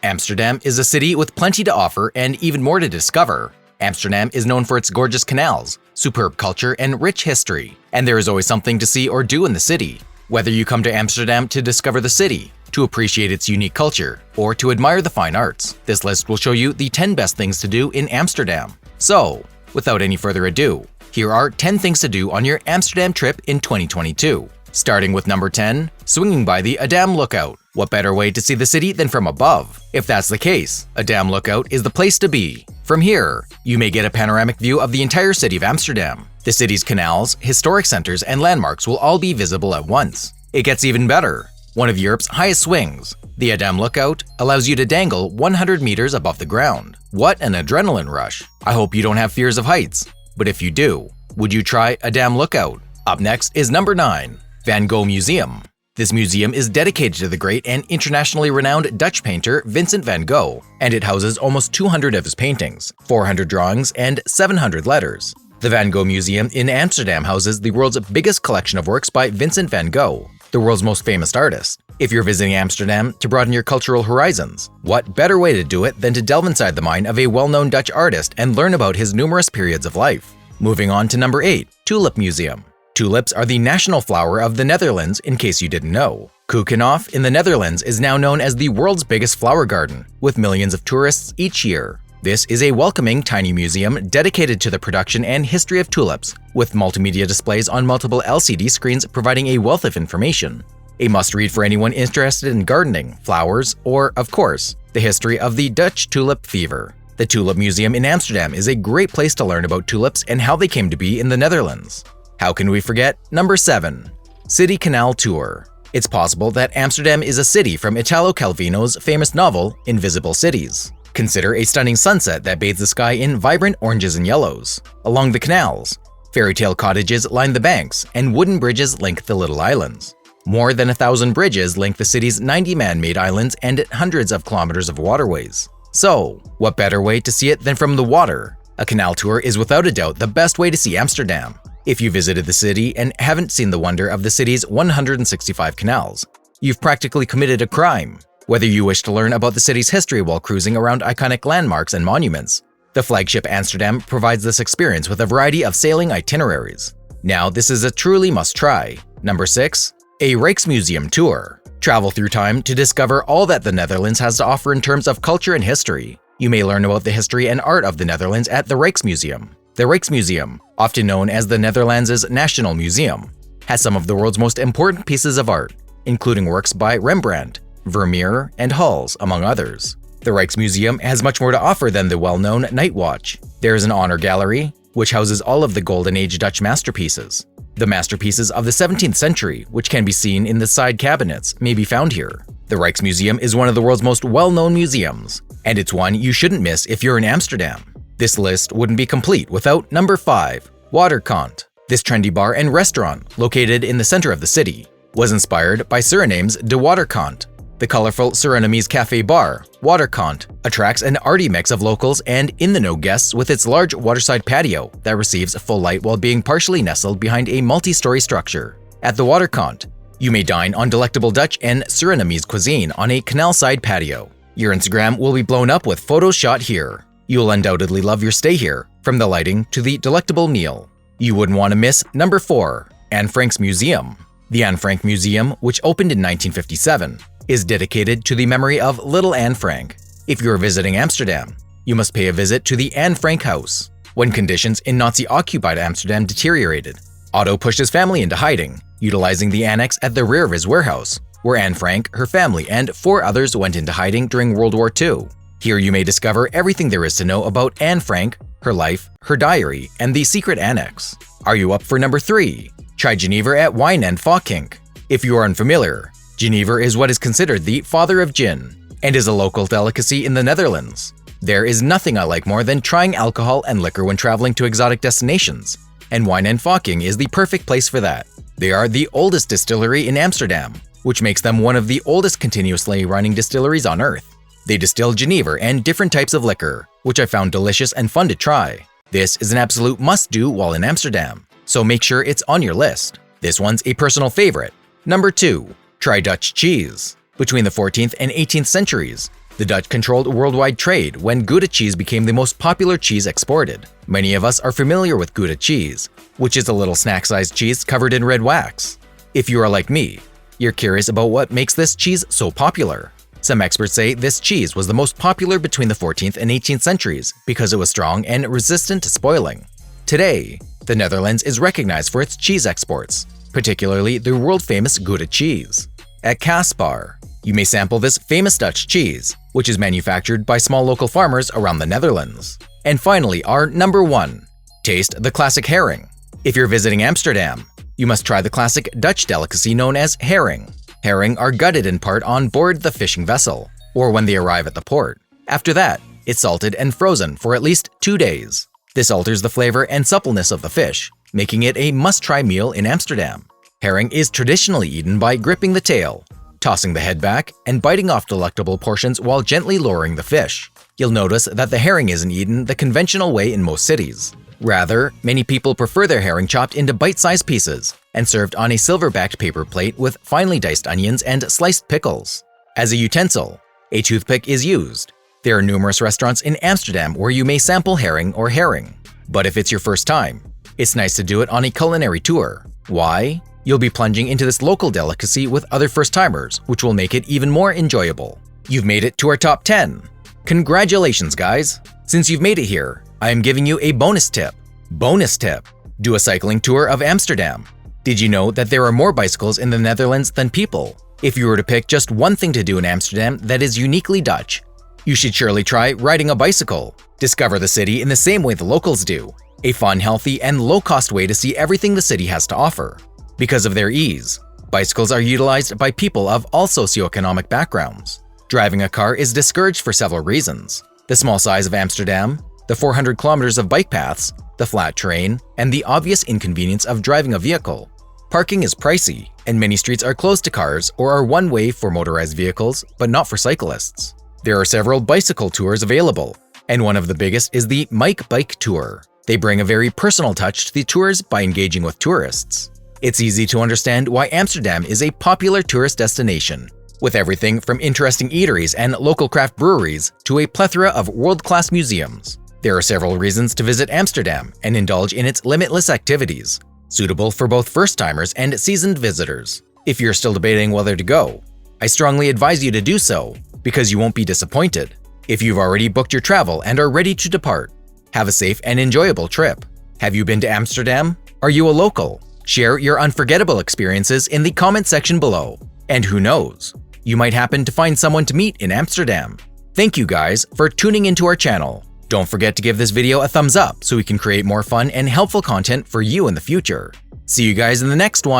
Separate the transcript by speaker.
Speaker 1: Amsterdam is a city with plenty to offer and even more to discover. Amsterdam is known for its gorgeous canals, superb culture, and rich history, and there is always something to see or do in the city. Whether you come to Amsterdam to discover the city, to appreciate its unique culture, or to admire the fine arts, this list will show you the 10 best things to do in Amsterdam. So, without any further ado, here are 10 things to do on your Amsterdam trip in 2022. Starting with number 10, swinging by the Dam Lookout. What better way to see the city than from above? If that's the case, a Dam Lookout is the place to be. From here, you may get a panoramic view of the entire city of Amsterdam. The city's canals, historic centers, and landmarks will all be visible at once. It gets even better. One of Europe's highest swings, the Dam Lookout, allows you to dangle 100 meters above the ground. What an adrenaline rush! I hope you don't have fears of heights. But if you do, would you try a Dam Lookout? Up next is number 9. Van Gogh Museum. This museum is dedicated to the great and internationally renowned Dutch painter Vincent van Gogh, and it houses almost 200 of his paintings, 400 drawings, and 700 letters. The Van Gogh Museum in Amsterdam houses the world's biggest collection of works by Vincent van Gogh, the world's most famous artist. If you're visiting Amsterdam to broaden your cultural horizons, what better way to do it than to delve inside the mind of a well-known Dutch artist and learn about his numerous periods of life? Moving on to number 8, Tulip Museum. Tulips are the national flower of the Netherlands, in case you didn't know. Keukenhof in the Netherlands is now known as the world's biggest flower garden, with millions of tourists each year. This is a welcoming, tiny museum dedicated to the production and history of tulips, with multimedia displays on multiple LCD screens providing a wealth of information. A must-read for anyone interested in gardening, flowers, or, of course, the history of the Dutch tulip fever. The Tulip Museum in Amsterdam is a great place to learn about tulips and how they came to be in the Netherlands. How can we forget number 7? City Canal Tour. It's possible that Amsterdam is a city from Italo Calvino's famous novel, Invisible Cities. Consider a stunning sunset that bathes the sky in vibrant oranges and yellows. Along the canals, fairy tale cottages line the banks, and wooden bridges link the little islands. More than 1,000 bridges link the city's 90 man-made islands and hundreds of kilometers of waterways. So, what better way to see it than from the water? A canal tour is without a doubt the best way to see Amsterdam. If you visited the city and haven't seen the wonder of the city's 165 canals, you've practically committed a crime. Whether you wish to learn about the city's history while cruising around iconic landmarks and monuments, the flagship Amsterdam provides this experience with a variety of sailing itineraries. Now, this is a truly must-try. Number 6. A Rijksmuseum tour. Travel through time to discover all that the Netherlands has to offer in terms of culture and history. You may learn about the history and art of the Netherlands at the Rijksmuseum. The Rijksmuseum, often known as the Netherlands' National Museum, has some of the world's most important pieces of art, including works by Rembrandt, Vermeer, and Hals, among others. The Rijksmuseum has much more to offer than the well-known Night Watch. There is an honor gallery, which houses all of the Golden Age Dutch masterpieces. The masterpieces of the 17th century, which can be seen in the side cabinets, may be found here. The Rijksmuseum is one of the world's most well-known museums, and it's one you shouldn't miss if you're in Amsterdam. This list wouldn't be complete without number 5, Waterkant. This trendy bar and restaurant, located in the center of the city, was inspired by Suriname's De Waterkant. The colorful Surinamese cafe bar, Waterkant, attracts an arty mix of locals and in-the-know guests with its large waterside patio that receives full light while being partially nestled behind a multi-story structure. At the Waterkant, you may dine on delectable Dutch and Surinamese cuisine on a canal-side patio. Your Instagram will be blown up with photos shot here. You'll undoubtedly love your stay here, from the lighting to the delectable meal. You wouldn't want to miss number 4, Anne Frank's Museum. The Anne Frank Museum, which opened in 1957, is dedicated to the memory of little Anne Frank. If you're visiting Amsterdam, you must pay a visit to the Anne Frank house. When conditions in Nazi-occupied Amsterdam deteriorated, Otto pushed his family into hiding, utilizing the annex at the rear of his warehouse, where Anne Frank, her family, and 4 others went into hiding during World War II. Here you may discover everything there is to know about Anne Frank, her life, her diary, and the secret annex. Are you up for number 3? Try Jenever at Wine and Fokink. If you are unfamiliar, Jenever is what is considered the father of gin, and is a local delicacy in the Netherlands. There is nothing I like more than trying alcohol and liquor when traveling to exotic destinations, and Wine and Fokink is the perfect place for that. They are the oldest distillery in Amsterdam, which makes them one of the oldest continuously running distilleries on Earth. They distill Jenever and different types of liquor, which I found delicious and fun to try. This is an absolute must-do while in Amsterdam, so make sure it's on your list. This one's a personal favorite. Number 2. Try Dutch cheese. Between the 14th and 18th centuries, The Dutch controlled worldwide trade when Gouda cheese became the most popular cheese exported. Many of us are familiar with Gouda cheese, which is a little snack-sized cheese covered in red wax. If you are like me, you're curious about what makes this cheese so popular. Some experts say this cheese was the most popular between the 14th and 18th centuries because it was strong and resistant to spoiling. Today, the Netherlands is recognized for its cheese exports, particularly the world-famous Gouda cheese. At Caspar, you may sample this famous Dutch cheese, which is manufactured by small local farmers around the Netherlands. And finally, our number 1. Taste the classic herring. If you're visiting Amsterdam, you must try the classic Dutch delicacy known as herring. Herring are gutted in part on board the fishing vessel, or when they arrive at the port. After that, it's salted and frozen for at least 2 days. This alters the flavor and suppleness of the fish, making it a must-try meal in Amsterdam. Herring is traditionally eaten by gripping the tail, tossing the head back, and biting off delectable portions while gently lowering the fish. You'll notice that the herring isn't eaten the conventional way in most cities. Rather, many people prefer their herring chopped into bite-sized pieces and served on a silver-backed paper plate with finely diced onions and sliced pickles. As a utensil, a toothpick is used. There are numerous restaurants in Amsterdam where you may sample herring or herring. But if it's your first time, it's nice to do it on a culinary tour. Why? You'll be plunging into this local delicacy with other first-timers, which will make it even more enjoyable. You've made it to our top 10. Congratulations, guys! Since you've made it here, I am giving you a bonus tip. Bonus tip: do a cycling tour of Amsterdam. Did you know that there are more bicycles in the Netherlands than people? If you were to pick just one thing to do in Amsterdam that is uniquely Dutch, you should surely try riding a bicycle. Discover the city in the same way the locals do. A fun, healthy, and low-cost way to see everything the city has to offer. Because of their ease, bicycles are utilized by people of all socioeconomic backgrounds. Driving a car is discouraged for several reasons: the small size of Amsterdam, the 400 kilometers of bike paths, the flat terrain, and the obvious inconvenience of driving a vehicle. Parking is pricey, and many streets are closed to cars or are one-way for motorized vehicles, but not for cyclists. There are several bicycle tours available, and one of the biggest is the Mike Bike Tour. They bring a very personal touch to the tours by engaging with tourists. It's easy to understand why Amsterdam is a popular tourist destination, with everything from interesting eateries and local craft breweries to a plethora of world-class museums. There are several reasons to visit Amsterdam and indulge in its limitless activities, suitable for both first-timers and seasoned visitors. If you're still debating whether to go, I strongly advise you to do so, because you won't be disappointed. If you've already booked your travel and are ready to depart, have a safe and enjoyable trip. Have you been to Amsterdam? Are you a local? Share your unforgettable experiences in the comment section below. And who knows, you might happen to find someone to meet in Amsterdam. Thank you guys for tuning into our channel. Don't forget to give this video a thumbs up so we can create more fun and helpful content for you in the future. See you guys in the next one.